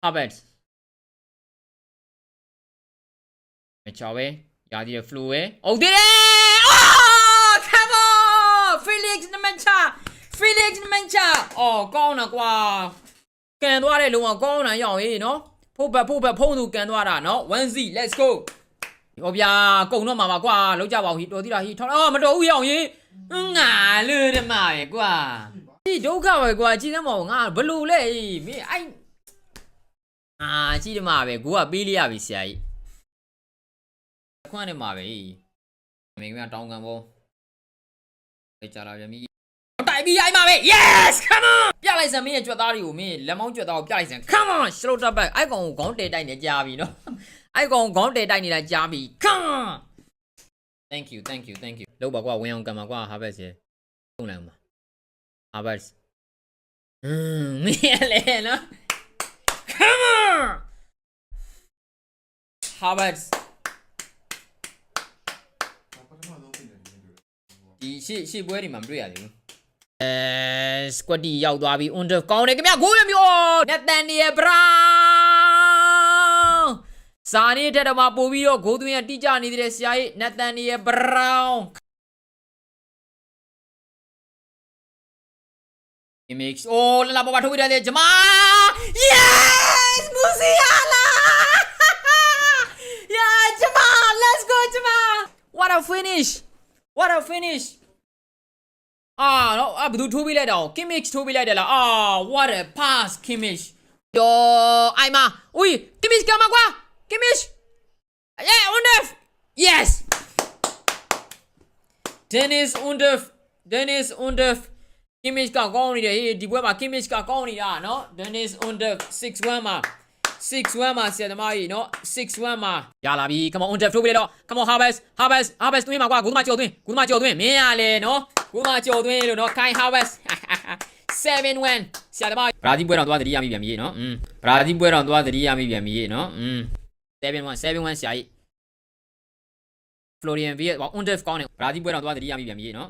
Havertz မချောပဲရာဒီရဲ့ flow ပဲဟုတ်တယ် oh come on Felix နမချ Felix နမချအော်ကောင်းတာကွာကန်သွားတဲ့လုံးဝကောင်းတာရအောင်ဟေးနော်ဖို့ဘက်ဖုံးသူကန်သွားတာနော် 1Z let's go ဟောဗျာကုံတော့မှာပါကွာလောက်ကြပါဦးဟီတော်သေးတာဟီထောင်းအော်မတော်ဘူးရအောင်ဟေးငါလူတမပဲကွာဒီဒုက္ခပဲကွာကြည်သမောငါဘလူလဲမင်းအဲ့ကြည်တယ်မှာပဲကိုကပေးလိုက်ရပြီဆရာကြီးခွန်းနေမှာပဲမင်းကတောင်းကန်ဖို့လေကြလာပြန်ပြီတိုက်ပြီးရိုက်မှာပဲ yes come on ပြလိုက်စမ်းမင်းရဲ့ကြွက်သားတွေကိုမင်းလက်မောင်းကြွက်သားကိုပြလိုက်စမ်း come on shoulder back အိုက်ကောင်ကိုခေါင်းတဲတိုက်နေကြားပြီနော်အိုက်ကောင်ခေါင်းတဲတိုက်နေတာကြားပြီ come on thank you လောက်ပါကွာဝင်အောင်ကန်ပါကွာ Havertz ရေထုံးလိုက်အောင်ပါ Havertz မင်းလည်းနော် come on Havertz ဒီရှေ့ပွဲတွေမှာမတွေ့ရသေးဘူးစကွတ်တီရောက်သွားပြီ under ကောင်းတယ်ခင်ဗျာဂိုးရမျိုး Nathaniel Brown စာနေတဲ့တော့မှပို့ပြီးတော့ဂိုးသွင်းရတိကျနေတဲ့ဆရာကြီး Nathaniel Brown image အိုးလာပေါ်ထုတ်ပြတယ်ဂျမာ yes Musiala yeah ဂျမာ let's go ဂျမာ what a finish no ဘယ်သူထိုးပေးလိုက်တာKimmichထိုးပေးလိုက်တယ်လားwhat a pass Kimmich yo အိုင်မာอุ้ย Kimmich ကမှာကွာ Kimmich yeah Undav yes Dennis Undav Kimmich ကကောင်းနေတယ်ဟေးဒီပွဲမှာ Kimmich ကကောင်းနေတာနော် Dennis Undav 6-1မှာဆရာသမားကြီးနော်6-1မှာရလာပြီ come on Undav ထိုးပေးလိုက်တော့ come on Havertz သွင်းမှာကွာဂိုးသမားကြော်သွင်းမင်းရလေနော်ဂိုးသမားကြော်သွင်းလို့နော် Kai Havertz 7-1ဆရာသမားဘရာဇီးပွဲတော်သွားတတိယမိပြန်ပြီနော်ဘရာဇီးပွဲတော်သွားတတိယမိပြန်ပြီနော်7-1ဆရာကြီး Florian Wirtz Undav ကောင်းတယ်ဘရာဇီးပွဲတော်သွားတတိယမိပြန်ပြီနော်